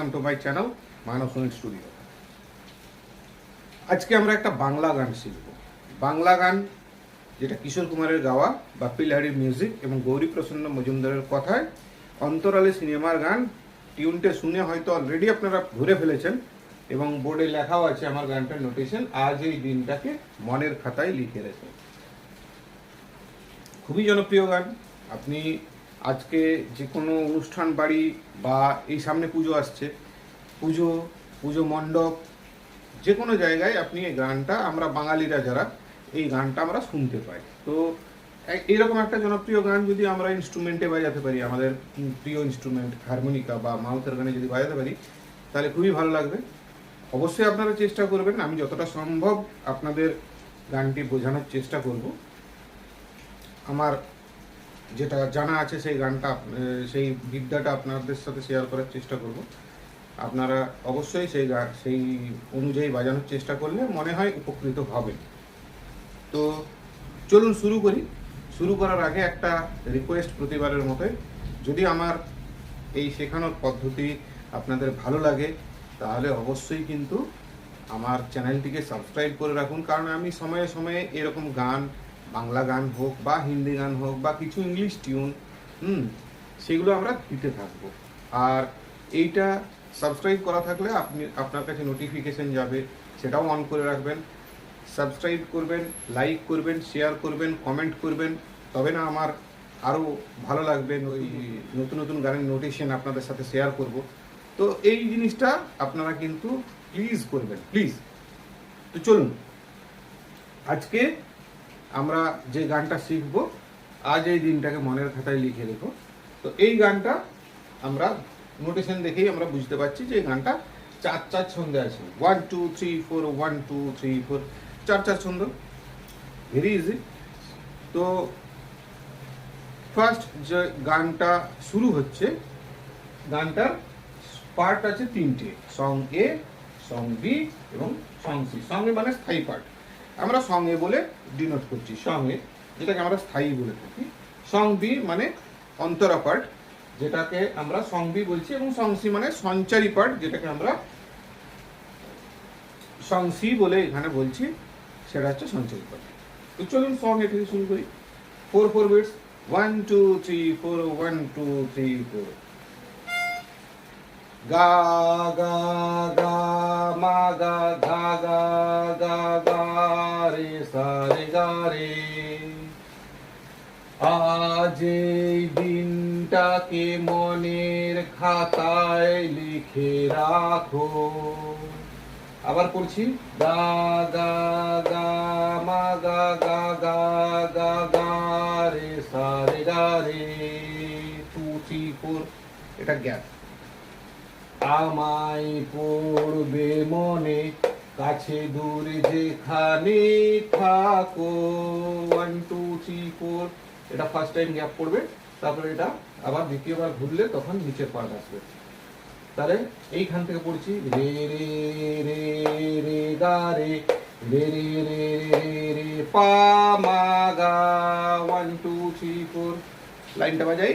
Welcome to my channel মানব সঙ্গীত studio. আজকে আমরা একটা বাংলা গান শিখব। বাংলা গান যেটা কিশোর কুমারের গাওয়া, বাপ্পি লাহিড়ির মিউজিক এবং গৌরী প্রসন্ন মজুমদারের কথায় অন্তরালে সিনেমার গান। টিউনটা শুনে হয়তো অলরেডি আপনারা ধরে ফেলেছেন এবং বোর্ডে লেখাও আছে আমার গানটার নোটেশন, আজ এই দিনটাকে মনের খাতায় লিখে রেখে। খুবই জনপ্রিয় গান। আপনি আজকে যে কোনো অনুষ্ঠান বাড়ি বা এই সামনে পুজো আসছে, পুজো মণ্ডপ, যে কোনো জায়গায় আপনি এই গানটা, আমরা বাঙালিরা যারা, এই গানটা আমরা শুনতে পাই। তো এইরকম একটা জনপ্রিয় গান যদি আমরা ইনস্ট্রুমেন্টে বাজাতে পারি, আমাদের প্রিয় ইনস্ট্রুমেন্ট হারমোনিকা বা মাউথের গানে যদি বাজাতে পারি, তাহলে খুবই ভালো লাগবে। অবশ্যই আপনারা চেষ্টা করবেন, আমি যতটা সম্ভব আপনাদের গানটি বোঝানোর চেষ্টা করব। আমার যেটা জানা আছে সেই গানটা, সেই বিদ্যাটা আপনাদের সাথে শেয়ার করার চেষ্টা করব। আপনারা অবশ্যই সেই অনুযায়ী বাজানোর চেষ্টা করলে মনে হয় উপকৃত হবেন। তো চলুন শুরু করি। শুরু করার আগে একটা রিকোয়েস্ট প্রতিবারের মতোই, যদি আমার এই শেখানোর পদ্ধতি আপনাদের ভালো লাগে তাহলে অবশ্যই কিন্তু আমার চ্যানেলটিকে সাবস্ক্রাইব করে রাখুন, কারণ আমি সময়ে সময়ে এরকম গান, বাংলা গান হোক বা হিন্দি গান হোক বা কিছু ইংলিশ টিউন, সেগুলো আমরা দিতে থাকবো। আর এইটা সাবস্ক্রাইব করা থাকলে আপনার কাছে নোটিফিকেশন যাবে, সেটাও অন করে রাখবেন। সাবস্ক্রাইব করবেন, লাইক করবেন, শেয়ার করবেন, কমেন্ট করবেন, তবে না আমার আরও ভালো লাগবে। ওই নতুন নতুন গানের নোটিশন আপনাদের সাথে শেয়ার করব। তো এই জিনিসটা আপনারা কিন্তু প্লিজ করবেন, প্লিজ। তো চলুন, আজকে আমরা যে গানটা শিখব, আজ এই দিনটাকে মনের খাতায় লিখে রেখো। তো এই গানটা আমরা নোটেশন দেখেই আমরা বুঝতে পারছি যে এই গানটা 4/4 ছন্দে আছে। 1 2 3 4, 1 2 3 4, 4/4 ছন্দ, ভেরি ইজি। তো ফার্স্ট যে গানটা শুরু হচ্ছে, গানটার পার্ট আছে 3টে, সং এ, সং বি এবং সং সি। সং এ মানে স্থায়ী পার্ট, আমরা সং এ বলে ডিনোট করছি, সং এ, যেটাকে আমরা স্থায়ী বলে থাকি। সং বি মানে অন্তরা পার্ট, যেটাকে আমরা সং বি বলছি, এবং সং সি মানে সঞ্চারী পার্ট, যেটাকে আমরা সং সি বলে এখানে বলছি, সেটা হচ্ছে সঞ্চারী পার্ট। তো চলুন সং এ থেকে শুরু করি। 4/4 বিটস, 1 2 3 4, 1 2 3 4। গা গা গা মা গা ধা গা গা গা রে সা রে গা রে। আজ এই দিনটাকে মনের খাতায় লিখে রাখো। আবার পড়ছি, গা গা গা মা গা গা গা গা গা রে সা রে গা রে। 2 3 4, এটা গ্যাপ। আমায় পড়বে মনে, কাছে দূরে যেখানে থাকো। 1 2 3 4, এটা ফার্স্ট টাইম গ্যাপ পড়বে, তারপরে এটা আবার দ্বিতীয়বার ঘুরলে তখন নিচের পার্ট আসবে। তাহলে এইখান থেকে পড়ছি, রে রে রে রে গা রে, রে রে রে রে রে পা মা গা। 1 2 3 4, লাইনটা বাজাই।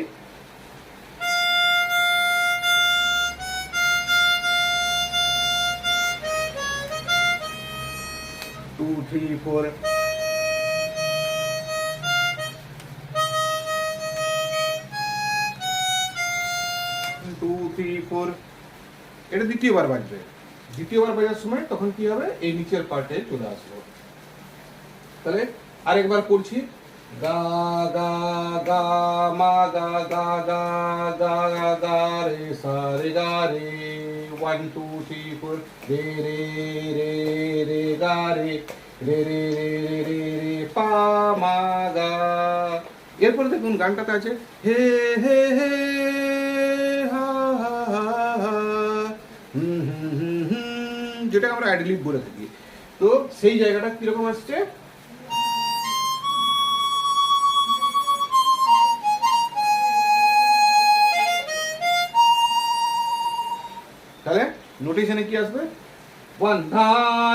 2 3 4, 2 3 4, এটা দ্বিতীয়বার বাজবে। দ্বিতীয়বার বাজার সময় তখন কি হবে, এই নিচের পার্টে চলে আসলো। তাহলে আরেকবার পড়ছি, গা গা গা মা গা গা গা গা গা গা রে সা রে গা রে। 1 2 3 4, রে রে রে রে গা রে, রে রে রে রে রে রে পা মা গা। এরপরে দেখুন গানটাতে আছে হে হে হে হা হা হা, যেটা আমরা অ্যাডলিব বলে থাকি। তো সেই জায়গাটা কিরকম আসছে, তাহলে নোটেশনে কি আসবে, 1 ধা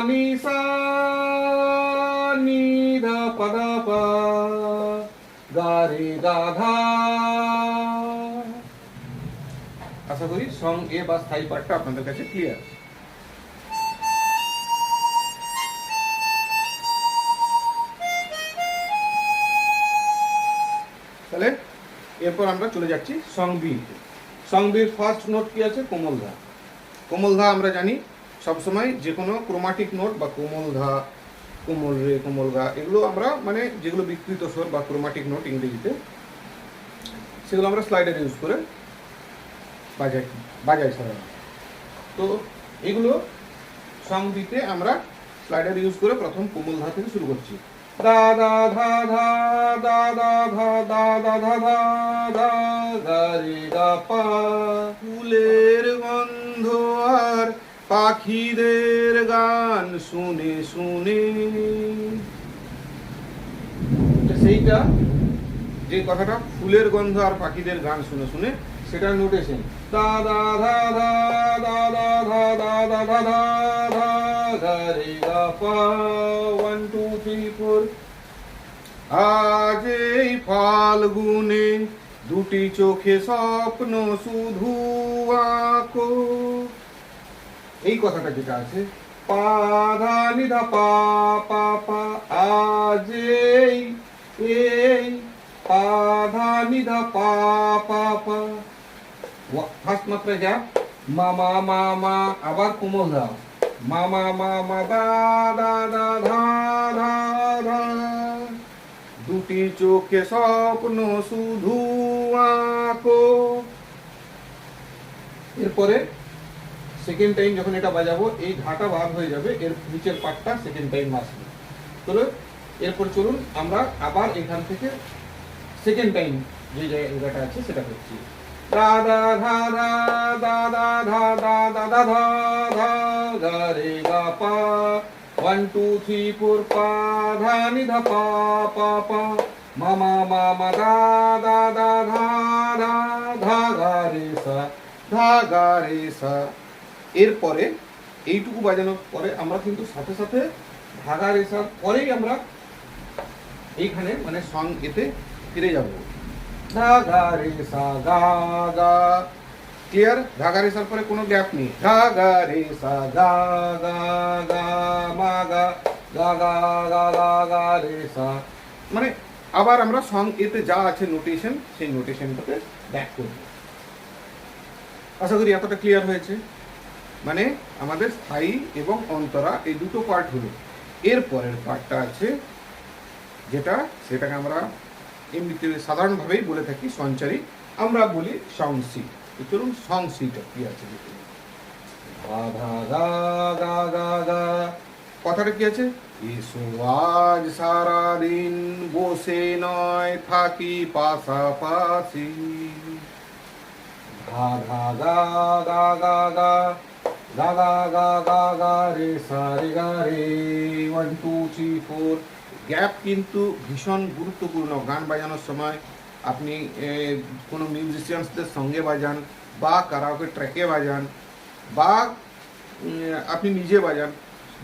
নি সা নি ধা পা ধা পা গা রে গা ধা। আশা আশা করি সং এ বা স্থায়ী পাঠটা আপনাদের কাছে ক্লিয়ার। তাহলে এরপর আমরা চলে যাচ্ছি সং বি। সং বির ফার্স্ট নোট কি আছে? কোমল ধা। কোমল ধা আমরা জানি সবসময় যে কোনো ক্রোমাটিক নোট বা কোমল ধা, কোমল রে, কোমল গা, এগুলো আমরা মানে যেগুলো বিকৃত স্বর বা ক্রোমাটিক নোট ইংরেজিতে, সেগুলো আমরা স্লাইডার ইউজ করে বাজাই সাধারণত। তো এগুলো সং বিতে আমরা স্লাইডার ইউজ করে প্রথম কোমল ধা থেকে শুরু করছি। দা দা ধা ধা, দা দা ধা, দা দা ধা ধা, দা গা রে গা পা। ফুলের গন্ধ আর পাখিদের গান শুনে শুনে, সেইটা যে কথাটা ফুলের গন্ধ আর পাখিদের গান শুনে শুনে, সেটা নোটেশন। দা দা ধা ধা, দা দা ধা, দা দা ধা ধা, ধা গা রে গা পা। 1 2 3 4। আজ এই ফাল্গুনে দুটি চোখে স্বপ্ন শুধু আঁকো, এই কথাটা যেটা আছে পা ধা নি ধা পা পা পা। আজ এই পা ধা নি ধা পা পা পা। ফার্স্ট মাত্রা যা মা মা মা মা, আবার কোমল ধা মা মা মা মা, দা দা দা ধা ধা ধা। দুটি চোখে স্বপ্ন শুধু আঁকো। এরপরে সেকেন্ড টাইম যখন এটা বাজাবো, এই ধাটা বাদ হয়ে যাবে, এর নিচের পার্টটা সেকেন্ড টাইম আসবে। তাহলে এরপর চলুন আমরা আবার এখান থেকে সেকেন্ড টাইম যে জায়গাটা আছে সেটা করছি। দা দা ধা ধা, দা দা ধা, দা দা ধা ধা, ধা গা রে গা পা। 1 2 3 4 পা ধা নি ধা পা পা পা। মা মা মা মা, দা দা দা ধা ধা, ধা গা রে সা, ধা গা রে সা। এরপরে এইটুকু বাজানোর পরে আমরা কিন্তু সাথে সাথে ধাগা রেসার পরেই আমরা এইখানে মানে সং এতে ফিরে যাব। ধাগা রেসা গা গা, ক্লিয়ার? ধাগা রেসার পরে কোনো গ্যাপ নেই। ধাগা রেসা গা গা গা মা গা, গা গা গা গা গা রেসা। মানে আবার আমরা সং এতে যা আছে নোটেশন, সেই নোটেশনটাকে ব্যাক করব। আশা করি এতটা ক্লিয়ার হয়েছে। মানে আমাদের স্থায়ী এবং অন্তরা এই দুটো পার্ট হলো। এর পরের পার্টটা আছে যেটা, সেটাকে আমরা এমনিতে সাধারণভাবেই বলে থাকি সঞ্চারী, আমরা বলি সং সি। চলুন সং সিটা কি আছে দেখুন। ধা ধা গা গা গা গা, কথাটা কি আছে? এসো আজ সারাদিন বসে নয় থাকি পাশাপাশি। ধা ধা গা গা গা গা, গা গা গা গা গা রে সা রে গা রে। 1 2 3 4। গ্যাপ কিন্তু ভীষণ গুরুত্বপূর্ণ। গান বাজানোর সময় আপনি কোনো মিউজিশিয়ানসদের সঙ্গে বাজান, বা কারাওকে ট্র্যাকে বাজান, বা আপনি নিজে বাজান,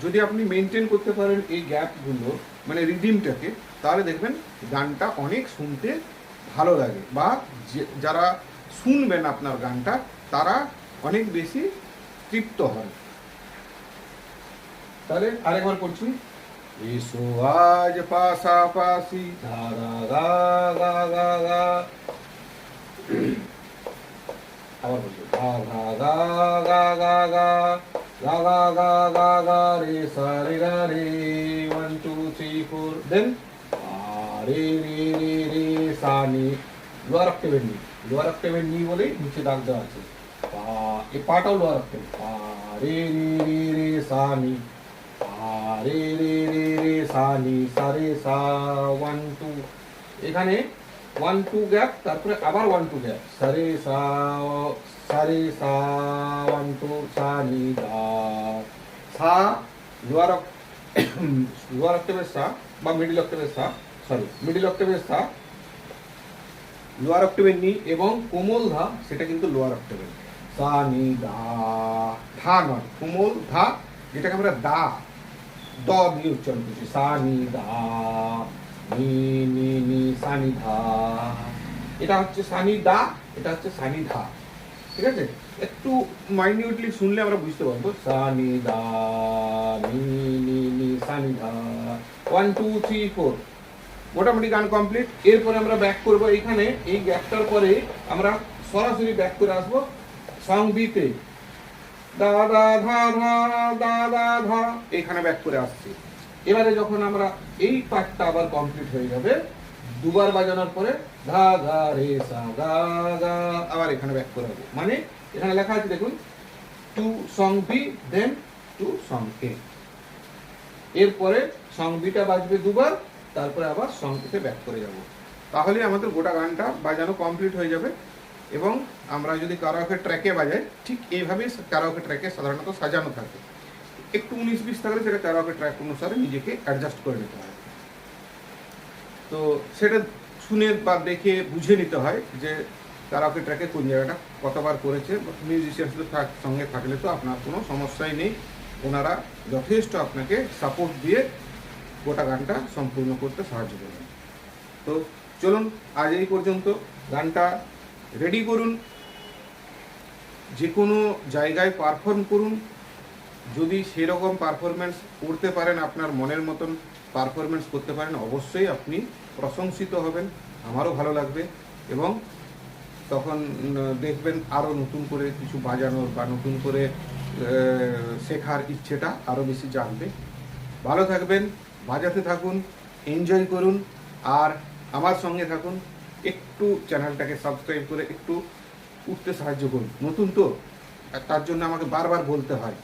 যদি আপনি মেনটেন করতে পারেন এই গ্যাপগুলো মানে রিদিমটাকে, তাহলে দেখবেন গানটা অনেক শুনতে ভালো লাগে, বা যারা শুনবেন আপনার গানটা তারা অনেক বেশি তৃপ্ত হন। তাহলে আরেকবার করছি। এসো আজ পাশাপাশি, ধা ধা গা গা গা গা। আবার বলছি, ধা ধা গা গা গা গা, গা গা গা গা গা রে সা রে গা রে। 1 2 3 4। দেন রে রে রে রে সা নি। লোয়ার অক্টেভের নি, লোয়ার অক্টেভের নি বলেই নিচে দাগ দেওয়া আছে। পা, এই পাটাও লোয়ার অক্টেভ। পা রে রে রে রে সা নি, পা রে রে রে রে সা নি, সা রে সা। 1 2। এখানে 1 2 গ্যাপ, তারপরে আবার 1 2 গ্যাপ। সা রে সা, সা রে সা 1 2, সা নি দা। সা লোয়ার অক্টেভের সা বা মিডল অক্টেভের সা, সরি মিডল অক্টেভের সা, লোয়ার অক্টেভের নি, এবং কোমল ধা সেটা কিন্তু লোয়ার অক্টেভের। সা নি দা, ধা নয়, কোমল ধা, যেটাকে আমরা দা দ দিয়ে উচ্চারণ করছি। সা নি দা নি নি নি, সা নি ধা। এটা হচ্ছে সা নি দা, এটা হচ্ছে সা নি ধা। ঠিক আছে? একটু মাইনিউটলি শুনলে আমরা বুঝতে পারবো। সা নি দা নি নি নি সা নি দা, 1 2 3 4, মোটামুটি গান কমপ্লিট। এরপরে আমরা ব্যাক করব, এইখানে এই গ্যাপটার পরে আমরা সরাসরি ব্যাক করে আসবো সং বিতে, দা দা ধা ধা দা দা ধা, এইখানে ব্যাক করে আসছি। এবারে যখন আমরা এই পার্টটা আবার কমপ্লিট হয়ে যাবে, দুবার বাজানোর পরে ধা ধা রে সা গা গা, আবার এখানে ব্যাক করে হবে। মানে এখানে লেখা আছে দেখুন, টু সং বি দেন টু সং এ। এরপরে সং বিটা বাজবে দুবার, তারপরে আবার সং এতে ব্যাক করে যাব। তাহলে আমাদের গোটা গানটা বাজানো কমপ্লিট হয়ে যাবে। এবং আমরা যদি কারাওকে ট্র্যাকে বাজাই, ঠিক এইভাবে কারাওকে ট্র্যাকে সাধারণত সাজানো থাকে। একটু 19-20 থাকলে সেটা কারাওকে ট্র্যাক অনুসারে নিজেকে অ্যাডজাস্ট করে নিতে হয়। তো সেটা শুনে বা দেখে বুঝে নিতে হয় যে কারাওকে ট্র্যাকে কোন জায়গাটা কতবার করেছে। মিউজিশিয়ানসদের সঙ্গে থাকলে তো আপনার কোনো সমস্যাই নেই, ওনারা যথেষ্ট আপনাকে সাপোর্ট দিয়ে গোটা গানটা সম্পূর্ণ করতে সাহায্য করবেন। তো চলুন আজ এই পর্যন্ত, গানটা রেডি করুন, যে কোনো জায়গায় পারফর্ম করুন। যদি সেরকম পারফরমেন্স করতে পারেন, আপনার মনের মতন পারফরমেন্স করতে পারেন, অবশ্যই আপনি প্রশংসিত হবেন, আমারও ভালো লাগবে। এবং তখন দেখবেন আরও নতুন করে কিছু বাজানোর বা নতুন করে শেখার ইচ্ছেটা আরও বেশি জাগবে। ভালো থাকবেন, বাজাতে থাকুন, এনজয় করুন, আর আমার সঙ্গে থাকুন। একটু চ্যানেলটাকে সাবস্ক্রাইব করে একটু উঠতে সাহায্য করুন। নতুন তো, তার জন্য আমাকে বারবার বলতে হয়।